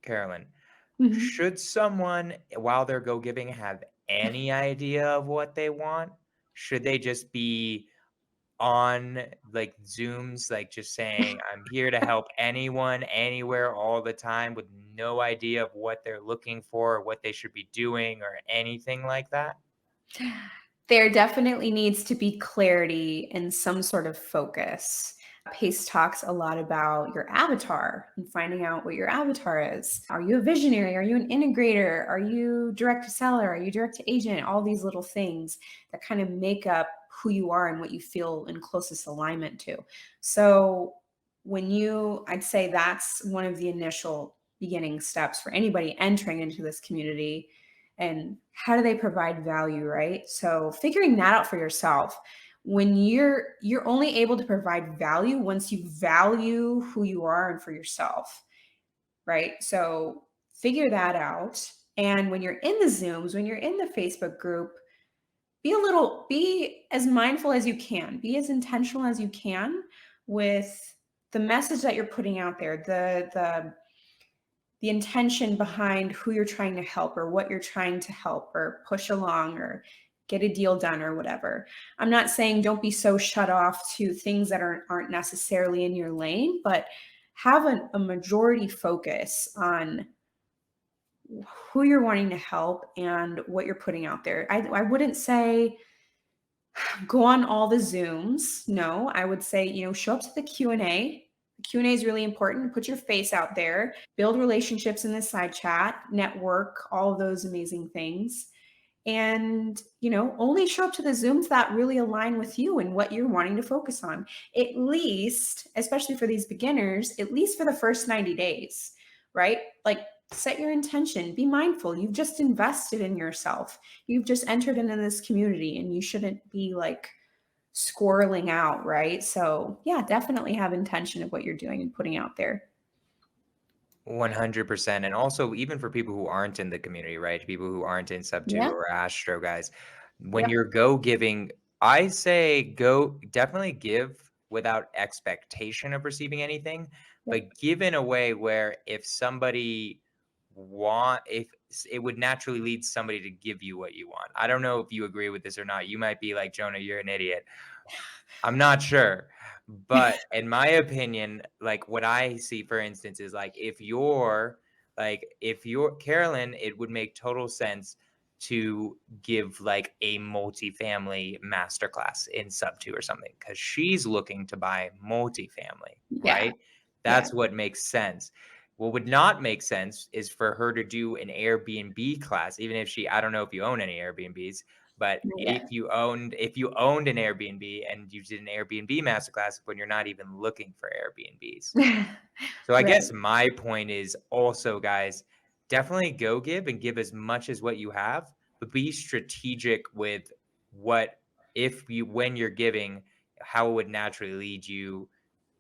Carolyn, Mhm. should someone, while they're go giving, have any idea of what they want? Should they just be on like Zooms, like just saying, I'm here to help anyone, anywhere, all the time with no idea of what they're looking for, or what they should be doing, or anything like that? There definitely needs to be clarity and some sort of focus. Pace talks a lot about your avatar and finding out what your avatar is. Are you a visionary? Are you an integrator? Are you direct to seller? Are you direct to agent? All these little things that kind of make up who you are and what you feel in closest alignment to. So, I'd say that's one of the initial beginning steps for anybody entering into this community, and how do they provide value, right? So figuring that out for yourself. When you're only able to provide value once you value who you are and for yourself, right? So figure that out. And when you're in the Zooms, when you're in the Facebook group, be as mindful as you can, be as intentional as you can with the message that you're putting out there, the intention behind who you're trying to help or what you're trying to help or push along or get a deal done or whatever. I'm not saying don't be so shut off to things that aren't necessarily in your lane, but have a majority focus on who you're wanting to help and what you're putting out there. I wouldn't say go on all the Zooms. No, I would say, show up to the Q&A. The Q&A is really important. Put your face out there, build relationships in the side chat, network, all of those amazing things. And, only show up to the Zooms that really align with you and what you're wanting to focus on. At least, especially for these beginners, at least for the first 90 days, right? Like, set your intention, be mindful. You've just invested in yourself. You've just entered into this community and you shouldn't be like squirreling out, right? So, yeah, definitely have intention of what you're doing and putting out there. 100%. And also, even for people who aren't in the community, right? People who aren't in Subto Yeah. or Astro guys, when Yep. you're go giving, I say go definitely give without expectation of receiving anything, Yep. but give in a way where if somebody if it would naturally lead somebody to give you what you want. I don't know if you agree with this or not. You might be like, Jonah, you're an idiot. I'm not sure. But in my opinion, like what I see, for instance, is like if you're Carolyn, it would make total sense to give like a multifamily masterclass in sub two or something because she's looking to buy multifamily, Yeah. right? Yeah. That's what makes sense. What would not make sense is for her to do an Airbnb class, even if I don't know if you own any Airbnbs, but Yeah. if you owned an Airbnb and you did an Airbnb masterclass when you're not even looking for Airbnbs. So I Right. guess my point is also, guys, definitely go give and give as much as what you have, but be strategic with what if you when you're giving, how it would naturally lead you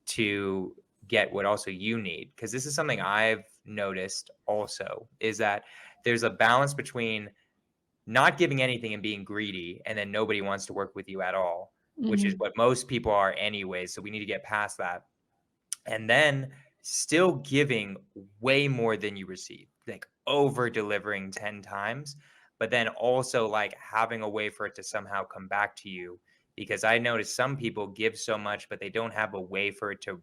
to get what also you need. Because this is something I've noticed also is that there's a balance between not giving anything and being greedy, and then nobody wants to work with you at all, which is Mhm. what most people are anyway. So we need to get past that. And then still giving way more than you receive, like over delivering 10 times, but then also like having a way for it to somehow come back to you. Because I noticed some people give so much, but they don't have a way for it to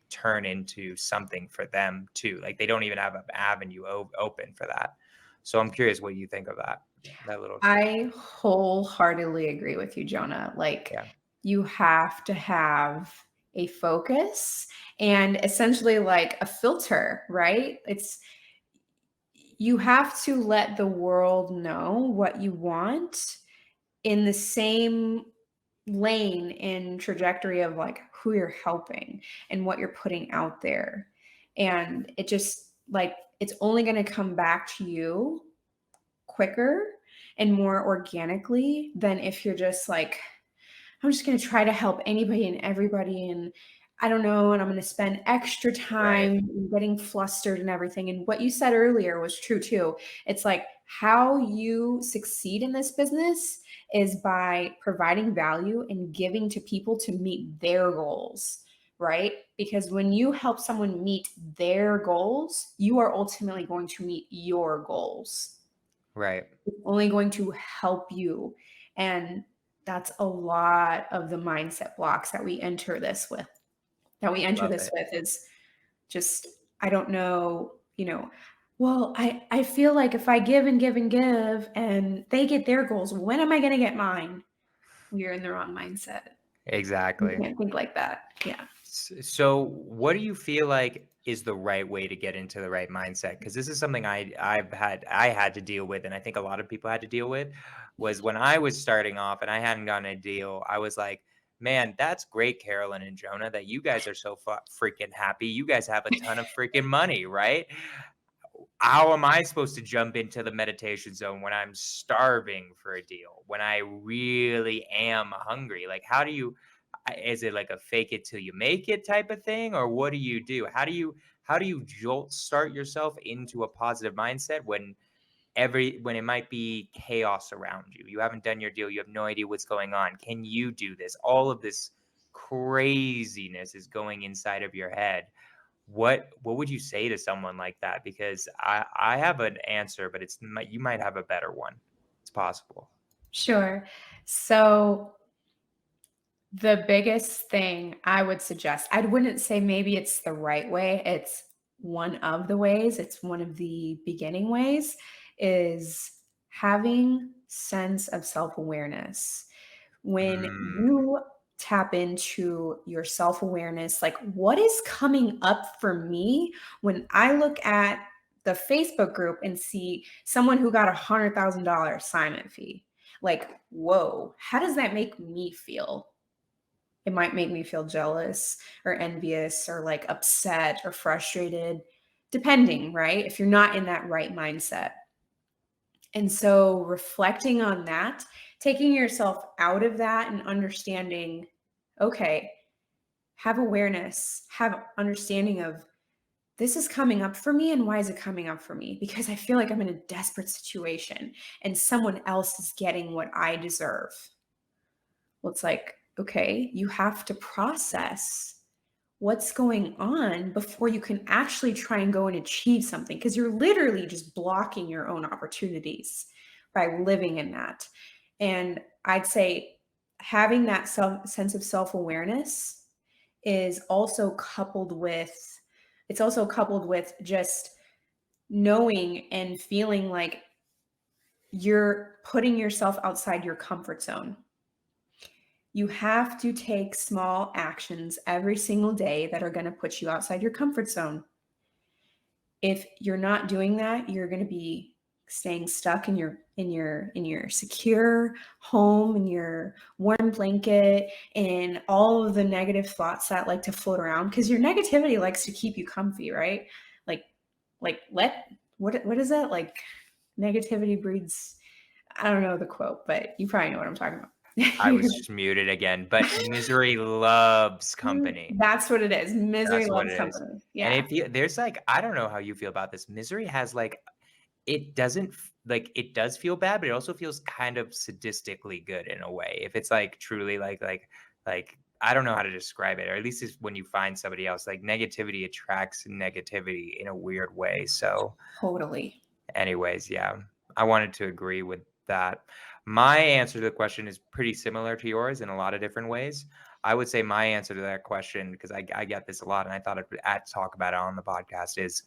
turn into something for them too. Like they don't even have an avenue open for that. So I'm curious what you think of that. That little trick. I wholeheartedly agree with you, Jonah. Like, Yeah. you have to have a focus and essentially like a filter, right? You have to let the world know what you want in the same lane and trajectory of like who you're helping and what you're putting out there. And it just like, it's only going to come back to you quicker and more organically than if you're just like, I'm just going to try to help anybody and everybody. And I don't know. And I'm going to spend extra Right. time getting flustered and everything. And what you said earlier was true too. It's like how you succeed in this business is by providing value and giving to people to meet their goals, right? Because when you help someone meet their goals, you are ultimately going to meet your goals. Right. It's only going to help you. And that's a lot of the mindset blocks that we enter this with. Love it. Is just, I don't know, well, I feel like if I give and give and give and they get their goals, when am I going to get mine? We're in the wrong mindset. You Exactly. can't think like that. Yeah. So, what do you feel like is the right way to get into the right mindset? Because this is something I had to deal with, and I think a lot of people had to deal with. Was when I was starting off and I hadn't gotten a deal, I was like, "Man, that's great, Carolyn and Jonah, that you guys are so freaking happy. You guys have a ton of freaking money, right? How am I supposed to jump into the meditation zone when I'm starving for a deal? When I really am hungry? Like, how do you?" Is it like a fake it till you make it type of thing, or what do you do? How do you jolt start yourself into a positive mindset when it might be chaos around you? You haven't done your deal, you have no idea what's going on. Can you do this? All of this craziness is going inside of your head. What would you say to someone like that? Because I have an answer, but you might have a better one. It's possible. Sure. So the biggest thing I would suggest, I wouldn't say maybe it's the right way. It's one of the ways, it's one of the beginning ways, is having sense of self-awareness. When Mm, you tap into your self-awareness, like what is coming up for me when I look at the Facebook group and see someone who got $100,000 assignment fee? Like, whoa, how does that make me feel? It might make me feel jealous or envious or like upset or frustrated, depending, right? If you're not in that right mindset. And so reflecting on that, taking yourself out of that and understanding, okay, have awareness, have understanding of this is coming up for me and why is it coming up for me? Because I feel like I'm in a desperate situation and someone else is getting what I deserve. Well, it's like, okay, you have to process what's going on before you can actually try and go and achieve something because you're literally just blocking your own opportunities by living in that. And I'd say having that sense of self-awareness is also coupled with just knowing and feeling like you're putting yourself outside your comfort zone. You have to take small actions every single day that are going to put you outside your comfort zone. If you're not doing that, you're going to be staying stuck in your secure home, in your warm blanket, and all of the negative thoughts that like to float around because your negativity likes to keep you comfy, right? Like what is that? Like negativity breeds, I don't know the quote, but you probably know what I'm talking about. I was just muted again, but misery loves company. That's what it is. Misery That's what loves it is. company. And Yeah. if you there's like I don't know how you feel about this. Misery has like it doesn't like it does feel bad, but it also feels kind of sadistically good in a way. If it's like truly like I don't know how to describe it, or at least it's when you find somebody else. Like negativity attracts negativity in a weird way. So Totally. anyways, yeah, I wanted to agree with that. My answer to the question is pretty similar to yours in a lot of different ways. I would say my answer to that question, because I get this a lot, and I thought I'd talk about it on the podcast, is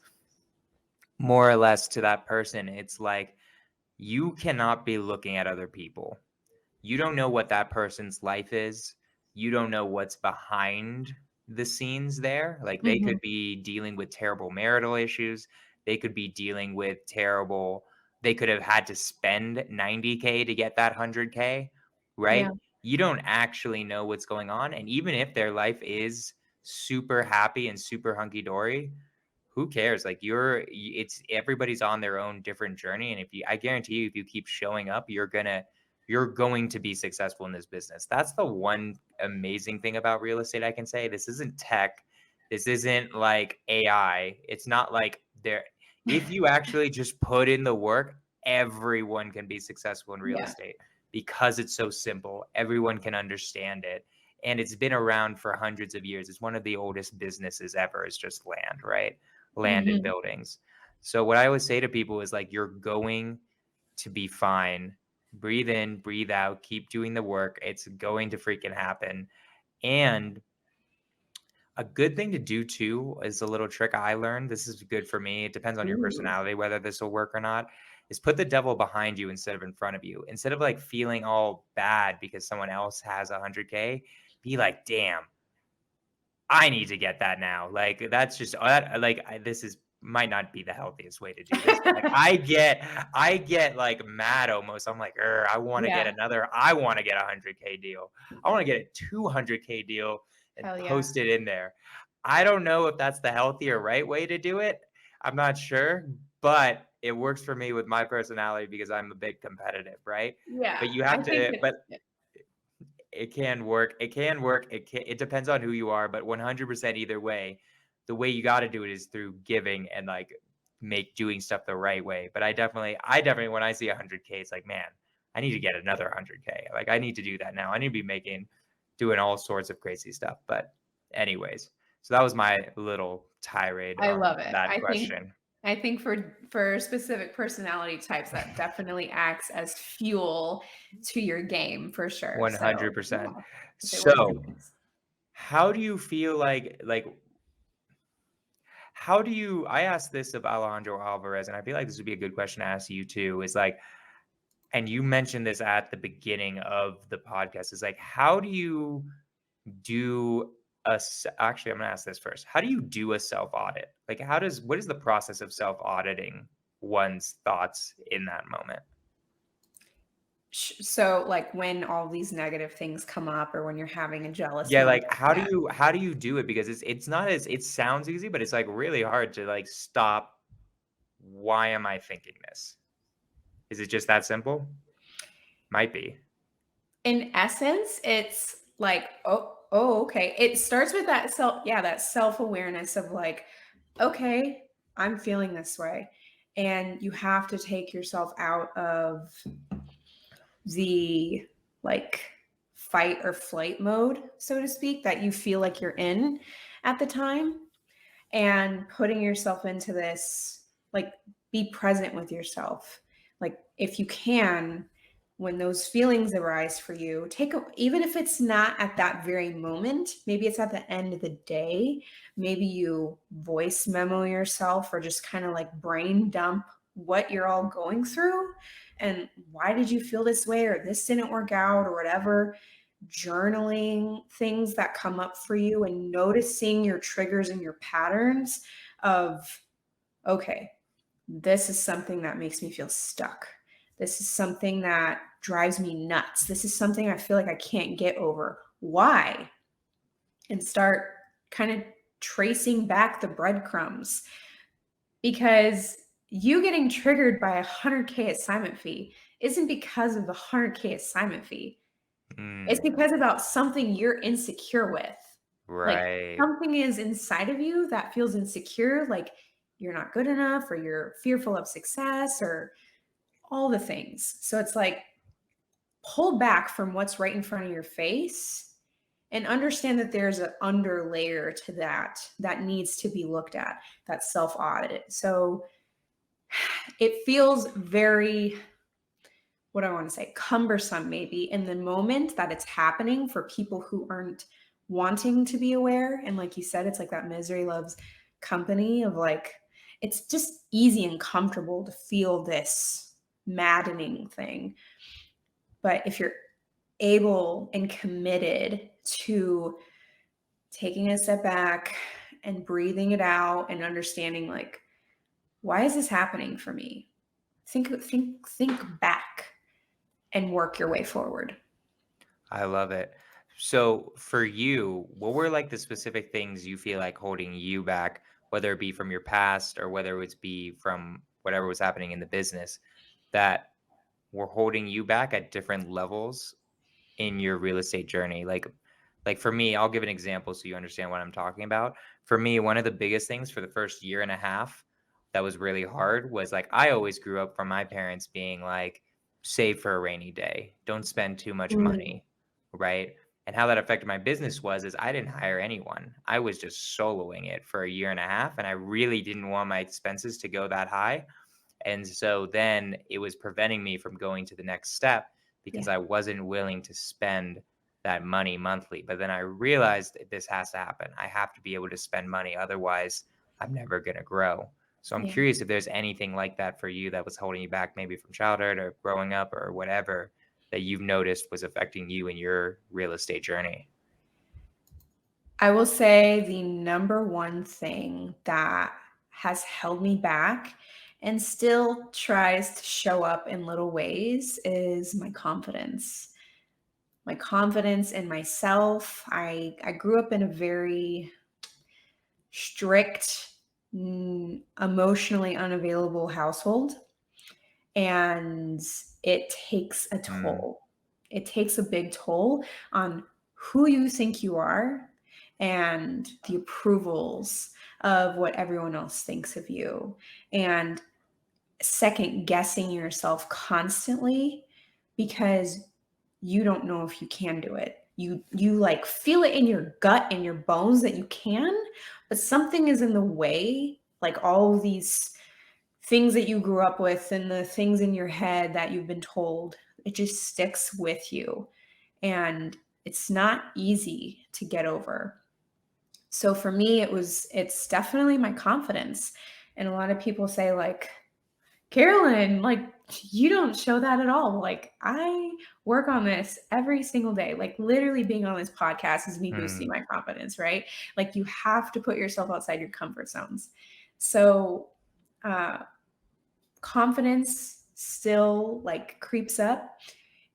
more or less to that person. It's like you cannot be looking at other people. You don't know what that person's life is. You don't know what's behind the scenes there. Like they Mhm. could be dealing with terrible marital issues. They could be dealing with terrible, they could have had to spend 90K to get that 100K, Yeah. right? You don't actually know what's going on. And even if their life is super happy and super hunky dory, who cares? Like it's everybody's on their own different journey. And I guarantee you, if you keep showing up, you're going to be successful in this business. That's the one amazing thing about real estate I can say. This isn't tech. This isn't like AI. It's not like there. If you actually just put in the work, everyone can be successful in real Yeah. estate because it's so simple. Everyone can understand it. and it's been around for hundreds of years. It's one of the oldest businesses ever. It's just land, right? Land and Mhm. buildings. So what I always say to people is like, you're going to be fine. Breathe in, breathe out, keep doing the work. It's going to freaking happen. And a good thing to do too is a little trick I learned. This is good for me. It depends on your Ooh. personality whether this will work or not. Is put the devil behind you instead of in front of you. Instead of like feeling all bad because someone else has 100K, be like, damn, I need to get that now. Like that's just this is might not be the healthiest way to do this, but like I get like mad almost. I'm like, I want to get Yeah. another. I want to get a 100K deal. I want to get a 200K deal and Hell yeah. post it in there. I don't know if that's the healthy or right way to do it. I'm not sure, but it works for me with my personality because I'm a bit competitive, right? Yeah. But you I have think to, but it can work. It can work. It depends on who you are, but 100% either way, the way you got to do it is through giving and like make doing stuff the right way. But I definitely when I see 100K, it's like, man, I need to get another 100K. Like I need to do that now. I need to be doing all sorts of crazy stuff. But anyways, so that was my little tirade I on love it. that question. I think for specific personality types, that definitely acts as fuel to your game for sure. So 100%. yeah, if it works, it So works. how do you feel like how do you I asked this of Alejandro Alvarez, and I feel like this would be a good question to ask you too, is like, and you mentioned this at the beginning of the podcast, is like, how do you do actually, I'm gonna ask this first. How do you do a self-audit? Like what is the process of self-auditing one's thoughts in that moment? So like when all these negative things come up or when you're having a jealous Yeah, moment. like Yeah. how do you do it? Because it's not as it sounds easy, but it's like really hard to like stop. Why am I thinking this? Is it just that simple? Might be. In essence, it's like, okay. It starts with that self-awareness of like, okay, I'm feeling this way. And you have to take yourself out of the like fight or flight mode, so to speak, that you feel like you're in at the time, and putting yourself into this, like, be present with yourself. Like, if you can, when those feelings arise for you, even if it's not at that very moment, maybe it's at the end of the day, maybe you voice memo yourself or just kind of like brain dump what you're all going through and why did you feel this way or this didn't work out or whatever. Journaling things that come up for you and noticing your triggers and your patterns of, okay, this is something that makes me feel stuck. This is something that drives me nuts. This is something I feel like I can't get over. Why? And start kind of tracing back the breadcrumbs, because you getting triggered by a 100K assignment fee isn't because of the 100K assignment fee. It's Mm, because about something you're insecure with. Like right. something is inside of you that feels insecure, like you're not good enough or you're fearful of success or all the things. So it's like pull back from what's right in front of your face and understand that there's an under layer to that needs to be looked at, that self audit. So it feels very, what I want to say, cumbersome maybe in the moment that it's happening for people who aren't wanting to be aware. And like you said, it's like that misery loves company of like, it's just easy and comfortable to feel this maddening thing. But if you're able and committed to taking a step back and breathing it out and understanding like, why is this happening for me? Think back and work your way forward. I love it. So for you, what were like the specific things you feel like holding you back, whether it be from your past or whether it be from whatever was happening in the business that were holding you back at different levels in your real estate journey? Like for me, I'll give an example so you understand what I'm talking about. For me, one of the biggest things for the first year and a half that was really hard was like I always grew up from my parents being like, save for a rainy day, don't spend too much Mm. money, right? And how that affected my business is I didn't hire anyone. I was just soloing it for a year and a half, and I really didn't want my expenses to go that high. And so then it was preventing me from going to the next step because Yeah. I wasn't willing to spend that money monthly. But then I realized that this has to happen. I have to be able to spend money. Otherwise, I'm never going to grow. So I'm Yeah. curious if there's anything like that for you that was holding you back, maybe from childhood or growing up or whatever, that you've noticed was affecting you in your real estate journey. I will say the number one thing that has held me back and still tries to show up in little ways is my confidence. My confidence in myself. I grew up in a very strict, emotionally unavailable household, and it takes a Mm, toll. It takes a big toll on who you think you are and the approvals of what everyone else thinks of you, and second guessing yourself constantly because you don't know if you can do it. You like feel it in your gut and your bones that you can, but something is in the way, like all of these things that you grew up with and the things in your head that you've been told, it just sticks with you. And it's not easy to get over. So for me, it's definitely my confidence. And a lot of people say, like, Karolyn, like, you don't show that at all. Like, I work on this every single day. Like, literally being on this podcast is me boosting mm, my confidence, right? Like, you have to put yourself outside your comfort zones. So, uh, confidence still like creeps up.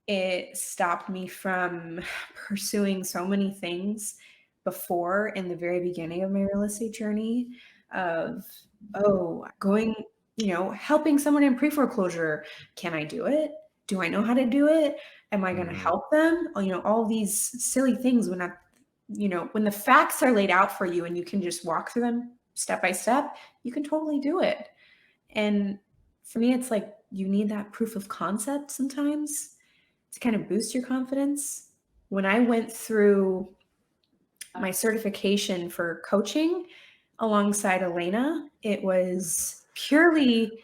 It stopped me from pursuing so many things before in the very beginning of my real estate journey of, oh, going, helping someone in pre-foreclosure. Can I do it? Do I know how to do it? Am I going to mhm. help them? Oh, all these silly things when when the facts are laid out for you and you can just walk through them step by step, you can totally do it. And for me, it's like you need that proof of concept sometimes to kind of boost your confidence. When I went through my certification for coaching alongside Elena, it was purely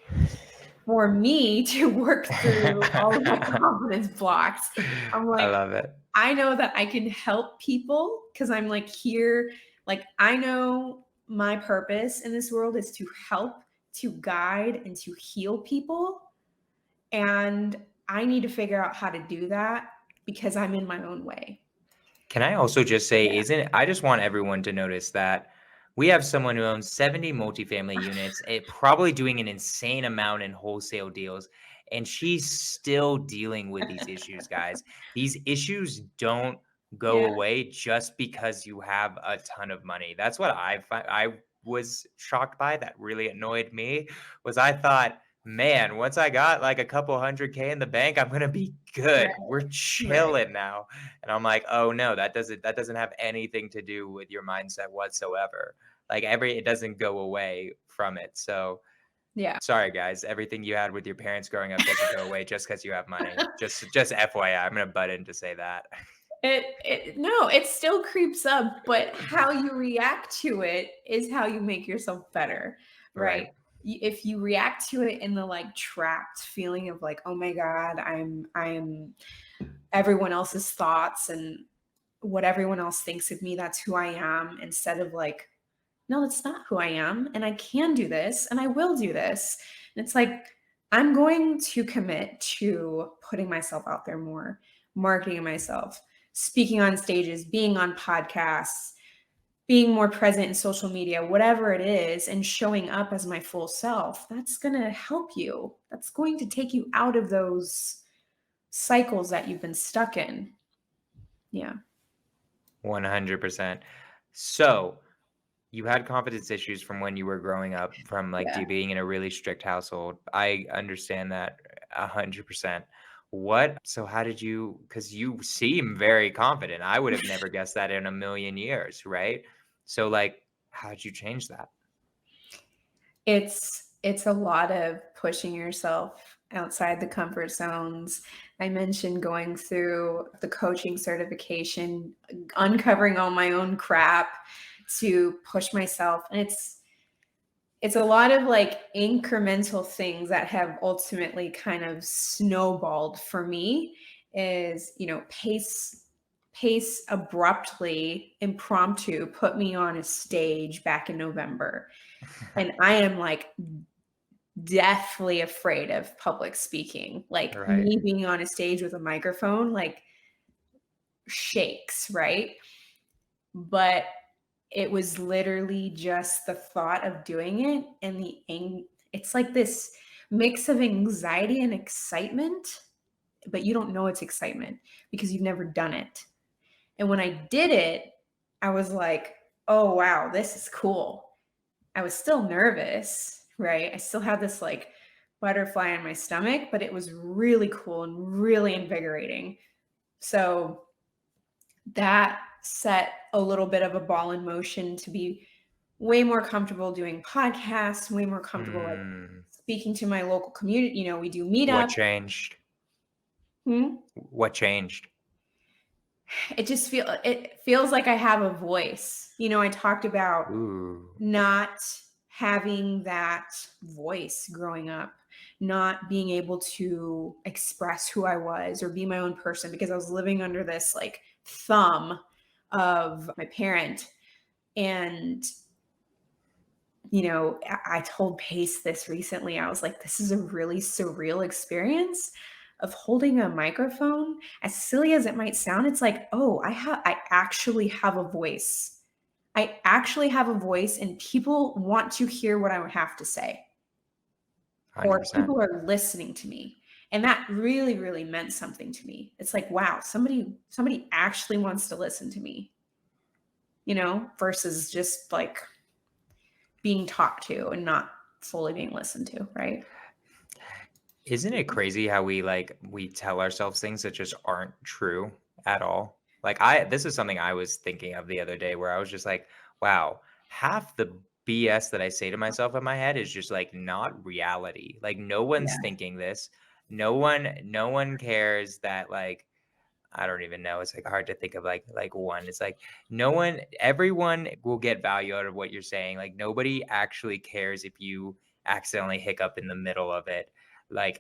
for me to work through all of my confidence blocks. I'm I like, love it. I know that I can help people because I'm like here, like I know my purpose in this world is to help, to guide, and to heal people. And I need to figure out how to do that because I'm in my own way. Can I also just say, Yeah. isn't I just want everyone to notice that we have someone who owns 70 multifamily units, probably doing an insane amount in wholesale deals, and she's still dealing with these issues, guys. These issues don't go Yeah. away just because you have a ton of money. That's what I was shocked by. That really annoyed me. Was I thought, man, once I got like a couple 100K in the bank, I'm gonna be Right. good. We're Right. chilling now. And I'm like, "Oh, no, that doesn't have anything to do with your mindset whatsoever." Like, it doesn't go away from it. So, Yeah. sorry, guys, everything you had with your parents growing up doesn't go away just because you have money. Just FYI, I'm gonna butt in to say that. It no, it still creeps up, but how you react to it is how you make yourself better, right? Right. If you react to it in the like trapped feeling of like, oh my God, I'm everyone else's thoughts and what everyone else thinks of me, that's who I am, instead of like, no, that's not who I am. And I can do this and I will do this. And it's like, I'm going to commit to putting myself out there more, marketing myself, speaking on stages, being on podcasts, being more present in social media, whatever it is, and showing up as my full self. That's going to help you. That's going to take you out of those cycles that you've been stuck in. Yeah. 100%. So, you had confidence issues from when you were growing up, from like Yeah. you being in a really strict household. I understand that 100%. So how did you, because you seem very confident. I would have never guessed that in a million years, right? So like, how did you change that? It's a lot of pushing yourself outside the comfort zones I mentioned going through the coaching certification, uncovering all my own crap to push myself. And it's a lot of like incremental things that have ultimately kind of snowballed for me is, pace abruptly, impromptu, put me on a stage back in November. And I am like deathly afraid of public speaking. Like Right. me being on a stage with a microphone, like shakes, right? But it was literally just the thought of doing it and it's like this mix of anxiety and excitement, but you don't know it's excitement because you've never done it. And when I did it, I was like, oh wow, this is cool. I was still nervous, right? I still had this like butterfly in my stomach, but it was really cool and really invigorating. So that set a little bit of a ball in motion to be way more comfortable doing podcasts, way more comfortable like speaking to my local community. We do meetups. What changed? What changed? It feels like I have a voice. I talked about not having that voice growing up, not being able to express who I was or be my own person because I was living under this like thumb of my parent. And I told Pace this recently. I was like, this is a really surreal experience of holding a microphone. As silly as it might sound, it's like, oh, I actually have a voice. I actually have a voice and people want to hear what I have to say. 100%. Or people are listening to me. And that really, really meant something to me. It's like, wow, somebody actually wants to listen to me, versus just like being talked to and not fully being listened to, right? Isn't it crazy how we tell ourselves things that just aren't true at all? Like this is something I was thinking of the other day where I was just like, wow, half the BS that I say to myself in my head is just like not reality. Like no one's thinking this. No one cares that like I don't even know. It's like hard to think of like one. It's like everyone will get value out of what you're saying. Like nobody actually cares if you accidentally hiccup in the middle of it. Like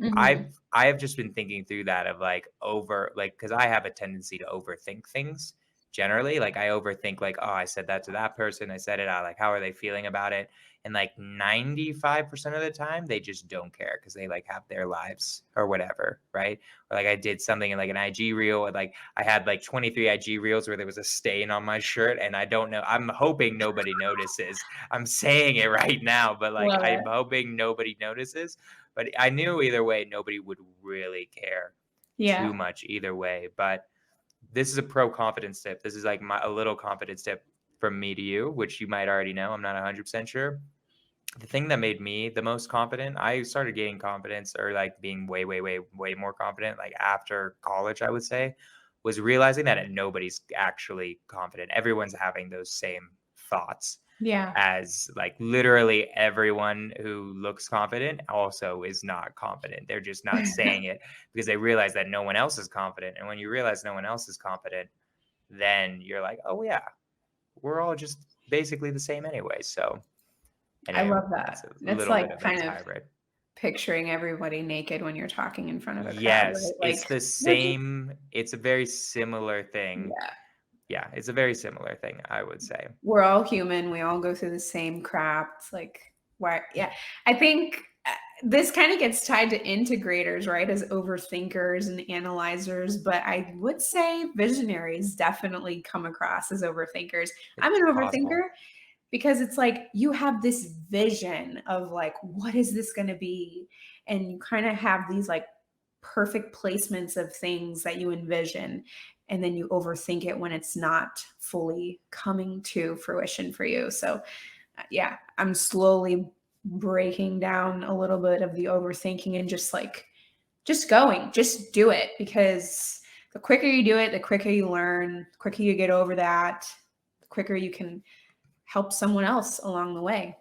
I've just been thinking through that of because I have a tendency to overthink things generally. Like I overthink like, oh, I said that to that person. I said it. I like, how are they feeling about it? And like 95% of the time, they just don't care because they like have their lives or whatever, right? Or like I did something in like an IG reel, and like I had like 23 IG reels where there was a stain on my shirt, and I don't know. I'm hoping nobody notices. I'm saying it right now, but like I'm hoping nobody notices. But I knew either way, nobody would really care too much either way. But this is a pro confidence tip. This is like a little confidence tip from me to you, which you might already know. I'm not 100% sure. The thing that made me the most confident, I started gaining confidence or like being way, way, way, way more confident, like after college, I would say, was realizing that nobody's actually confident. Everyone's having those same thoughts. Yeah. As like literally everyone who looks confident also is not confident. They're just not saying it because they realize that no one else is confident. And when you realize no one else is confident, then you're like, oh yeah, we're all just basically the same anyway. So I love that. It's like kind of hybrid. Picturing everybody naked when you're talking in front of a crowd. Yes, right? Like, it's the same. It's a very similar thing. Yeah, it's a very similar thing, I would say. We're all human. We all go through the same crap. It's like, why? Yeah, I think this kind of gets tied to integrators, right? As overthinkers and analyzers, but I would say visionaries definitely come across as overthinkers. I'm an overthinker because it's like you have this vision of like, what is this going to be? And you kind of have these like perfect placements of things that you envision. And then you overthink it when it's not fully coming to fruition for you. So yeah, I'm slowly breaking down a little bit of the overthinking and just do it, because the quicker you do it, the quicker you learn, the quicker you get over that, the quicker you can help someone else along the way.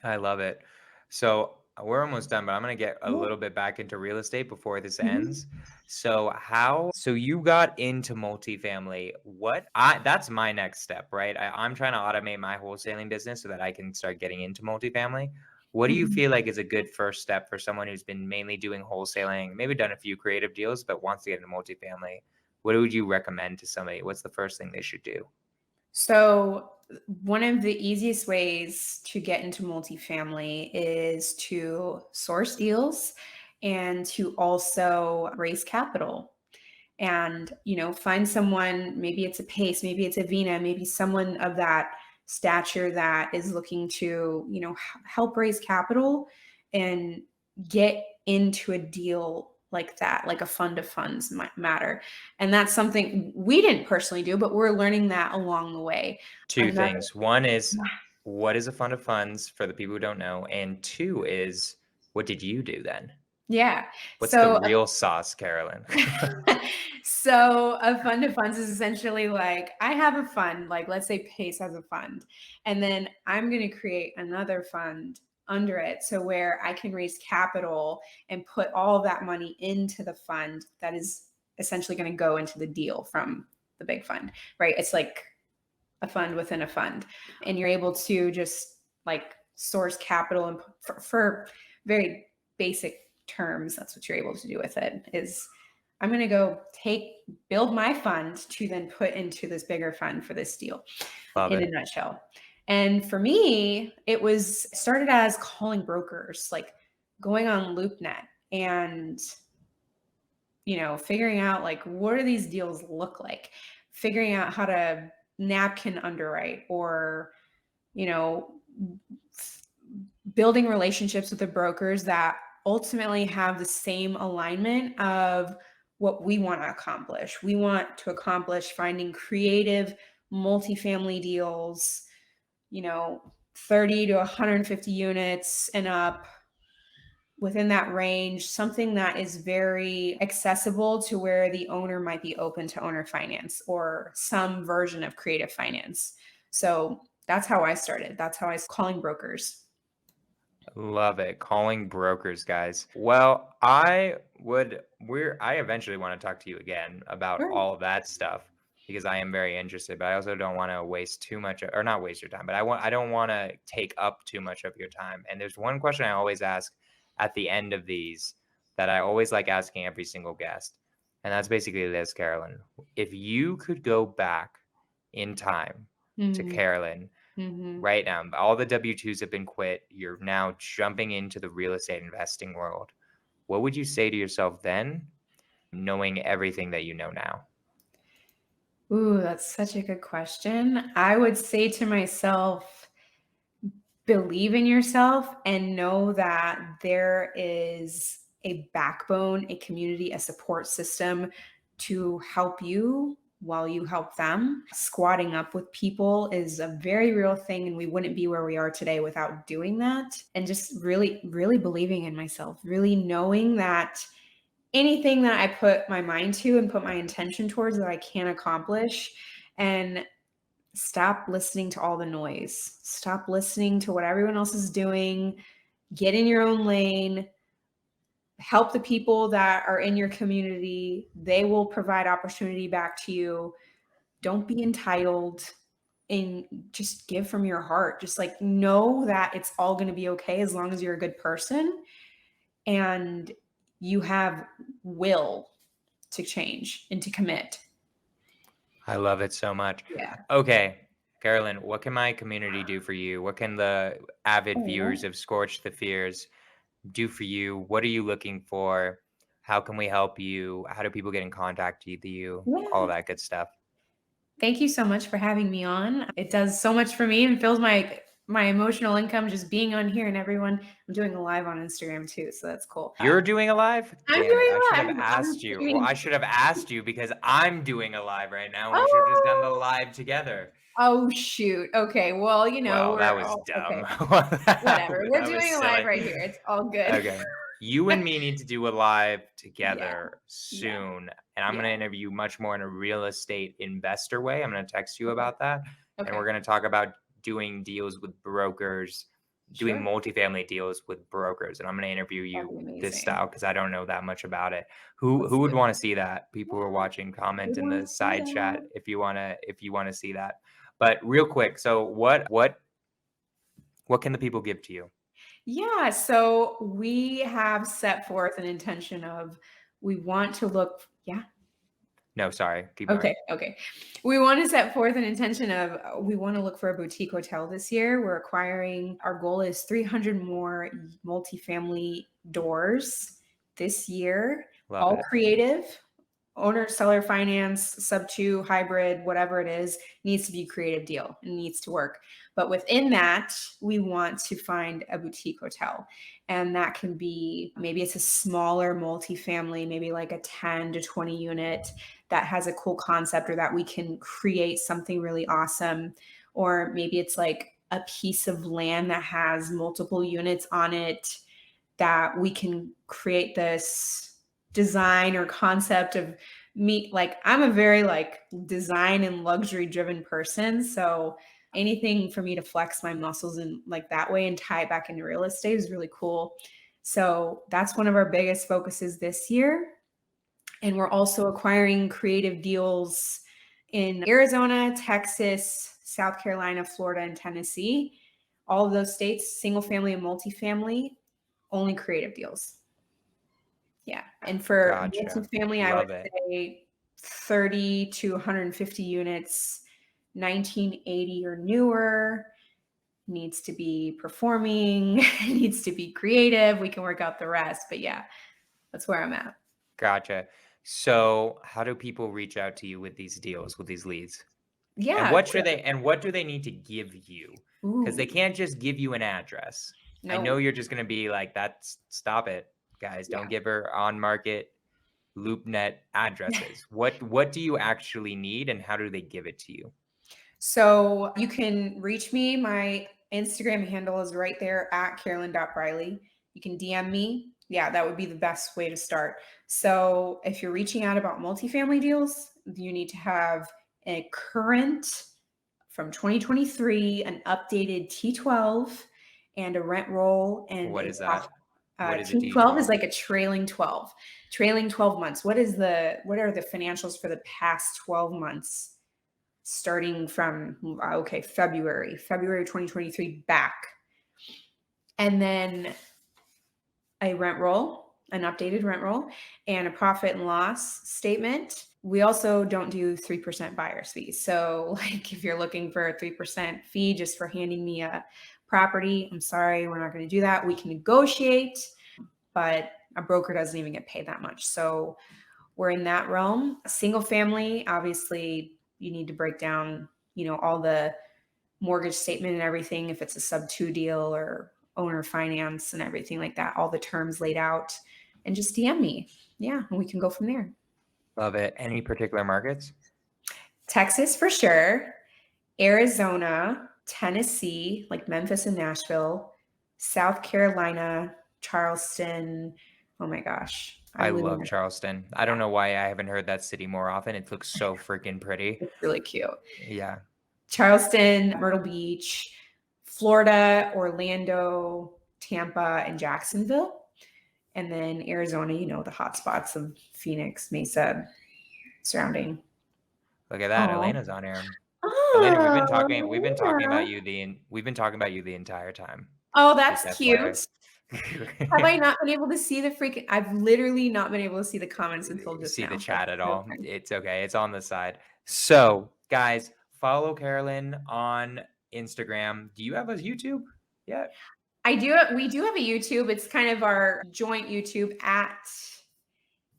I love it. So we're almost done, but I'm going to get a Yeah. little bit back into real estate before this Mhm. ends. So you got into multifamily. That's my next step, right? I'm trying to automate my wholesaling business so that I can start getting into multifamily. What do you Mhm. feel like is a good first step for someone who's been mainly doing wholesaling, maybe done a few creative deals, but wants to get into multifamily? What would you recommend to somebody? What's the first thing they should do? So, one of the easiest ways to get into multifamily is to source deals and to also raise capital. And, find someone, maybe it's a Pace, maybe it's a Vina, maybe someone of that stature that is looking to, help raise capital and get into a deal like that, like a fund of funds might matter. And that's something we didn't personally do, but we're learning that along the way. Two Another, things. One is, what is a fund of funds for the people who don't know? And two is, what did you do then? yeah. What's the So real sauce, Carolyn? so a fund of funds is essentially like I have a fund, like let's say Pace has a fund, and then I'm going to create another fund under it. So where I can raise capital and put all of that money into the fund that is essentially going to go into the deal from the big fund, right? It's like a fund within a fund. And you're able to just like source capital and for very basic terms, that's what you're able to do with it is I'm going to go build my fund to then put into this bigger fund for this deal Love in a it. nutshell. And for me, it was started as calling brokers, like going on LoopNet and figuring out like what do these deals look like, figuring out how to napkin underwrite or, you know, building relationships with the brokers that ultimately have the same alignment of what we want to accomplish. We want to accomplish finding creative multifamily deals, 30 to 150 units and up within that range, something that is very accessible to where the owner might be open to owner finance or some version of creative finance. So that's how I started. That's how I was calling brokers. Love it. Calling brokers, guys. Well, I eventually want to talk to you again about Sure. all of that stuff because I am very interested, but I also don't want to waste too much or not waste your time, but I don't want to take up too much of your time. And there's one question I always ask at the end of these that I always like asking every single guest. And that's basically this, Carolyn. If you could go back in time to Mhm. Carolyn Mhm. right now, all the W-2s have been quit. You're now jumping into the real estate investing world. What would you say to yourself then, knowing everything that you know now? Ooh, that's such a good question. I would say to myself, believe in yourself and know that there is a backbone, a community, a support system to help you while you help them. Squatting up with people is a very real thing, and we wouldn't be where we are today without doing that. And just really, really believing in myself, really knowing that anything that I put my mind to and put my intention towards that I can accomplish. And stop listening to all the noise. Stop listening to what everyone else is doing. Get in your own lane. Help the people that are in your community. They will provide opportunity back to you. Don't be entitled and just give from your heart. Just like know that it's all going to be okay as long as you're a good person and you have will to change and to commit. I love it so much. Yeah. Okay, Carolyn, what can my community do for you? What can the avid viewers Oh, of Skorch the Fears do for you? What are you looking for? How can we help you? How do people get in contact with you? All of yeah. that good stuff. Thank you so much for having me on. It does so much for me and fills my emotional income just being on here and everyone. I'm doing a live on Instagram too, so that's cool. You're doing a live? I'm Damn it. doing I should have live. I'm asked you. Well, I streaming. should have asked you because I'm doing a live right now and we should have just done the Oh, live together. oh shoot. Okay. Well, Well, that we're was all dumb. okay. that Whatever. We're was doing a live silly. right here. It's all good. Okay. You and me need to do a live Yeah. together Yeah. soon. And I'm going Yeah. to interview you much more in a real estate investor way. I'm going to text you Okay. about that. And Okay. we're going to talk about doing deals with brokers, doing Sure. multifamily deals with brokers, and I'm going to interview That'd you be this amazing. style because I don't know that much about it. Who Let's would do want it. to see that? People who are Yeah, watching, comment we in want the to see side chat that. if you want to see that. But real quick, so what can the people give to you? Yeah, so we have set forth an intention of we want to look, yeah. No, sorry, keep going. Okay. We want to set forth an intention of we want to look for a boutique hotel this year. We're acquiring, our goal is 300 more multifamily doors this year, Love all it. creative. Owner seller finance, Subto, hybrid, whatever it is, needs to be a creative deal. It needs to work. But within that, we want to find a boutique hotel. And that can be, maybe it's a smaller multifamily, maybe like a 10 to 20 unit that has a cool concept, or that we can create something really awesome. Or maybe it's like a piece of land that has multiple units on it that we can create this design or concept of me. Like, I'm a very like design and luxury driven person, so anything for me to flex my muscles in like that way and tie it back into real estate is really cool. So that's one of our biggest focuses this year. And we're also acquiring creative deals in Arizona, Texas, South Carolina, Florida, and Tennessee. All of those states, single family and multifamily, only creative deals. Yeah. And for Gotcha. multifamily, I would Love it. say 30 to 150 units, 1980 or newer, needs to be performing, needs to be creative. We can work out the rest. But yeah, that's where I'm at. Gotcha. So, how do people reach out to you with these deals, with these leads? Yeah. And what do they need to give you? Because they Ooh, can't just give you an address. I know no. you're just gonna be like, "That's stop it, guys. Yeah. Don't give her on market LoopNet addresses." What do you actually need, and how do they give it to you? So you can reach me. My Instagram handle is right there at Karolyn.Briley. You can DM me. Yeah, that would be the best way to start. So if you're reaching out about multifamily deals, you need to have a current from 2023, an updated T12, and a rent roll and What a is that? What is a T12 is D12? like a trailing 12 months. What are the financials for the past 12 months? Starting from February 2023 back. And then a rent roll, an updated rent roll, and a profit and loss statement. We also don't do 3% buyer's fees. So like if you're looking for a 3% fee just for handing me a property, I'm sorry, we're not going to do that. We can negotiate, but a broker doesn't even get paid that much. So we're in that realm. Single family, obviously, you need to break down, all the mortgage statement and everything, if it's a sub-2 deal or owner finance and everything like that, all the terms laid out, and just DM me. Yeah, and we can go from there. Love it. Any particular markets? Texas for sure, Arizona, Tennessee, like Memphis and Nashville, South Carolina, Charleston. Oh my gosh. I I'm living love in, Charleston. I don't know why I haven't heard that city more often. It looks so freaking pretty. it's really cute. Yeah. Charleston, Myrtle Beach, Florida, Orlando, Tampa, and Jacksonville. And then Arizona, the hot spots of Phoenix, Mesa, surrounding. Look at that. Oh, Elena's on air. Elena, we've been talking yeah. about we've been talking about you the entire time. Oh, Just that's FYI. cute. Have I not been able to see the freaking? I've literally not been able to see the comments until just See the now. chat at So all. funny. It's okay. It's on the side. So, guys, follow Karolyn on Instagram. Do you have a YouTube yet? I do. We do have a YouTube. It's kind of our joint YouTube at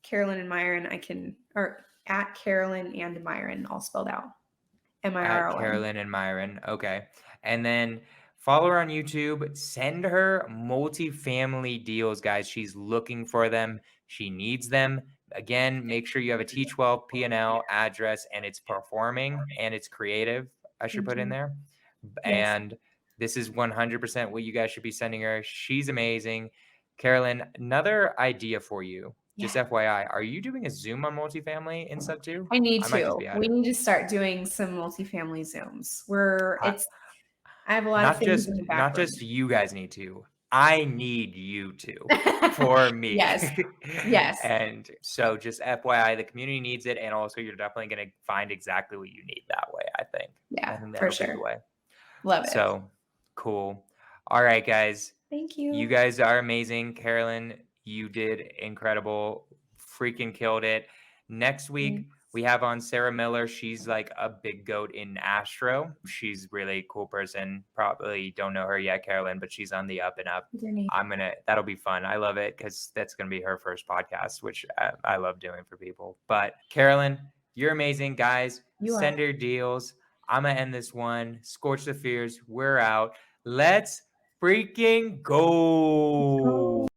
Karolyn and Myron. Or at Karolyn and Myron, all spelled out. At Miron. Karolyn and Myron. Okay. And then follow her on YouTube. Send her multifamily deals, guys. She's looking for them. She needs them. Again, make sure you have a T12 P&L address and it's performing and it's creative. I should put in Mhm. there. Yes, And this is 100% what you guys should be sending her. She's amazing. Karolyn, another idea for you. yeah. Just FYI, are you doing a Zoom on multifamily in sub two? I need I might just to. be out We of. need to start doing some multifamily Zooms. I, I have a lot of things in the Not background. just you guys need to. I need you to for me. Yes. Yes. And so just FYI, the community needs it. And also you're definitely going to find exactly what you need that way, I think. Yeah, I think for that'll be the sure. way. Love it. So cool. All right, guys. Thank you. You guys are amazing. Karolyn, you did incredible. Freaking killed it. Next week, we have on Sarah Miller. She's like a big goat in Astro. She's really a cool person. Probably don't know her yet, Karolyn, but she's on the up and up. That'll be fun. I love it because that's going to be her first podcast, which I love doing for people. But Karolyn, you're amazing, guys. Send her deals. I'm going to end this one. Skorch the Fears. We're out. Let's freaking go.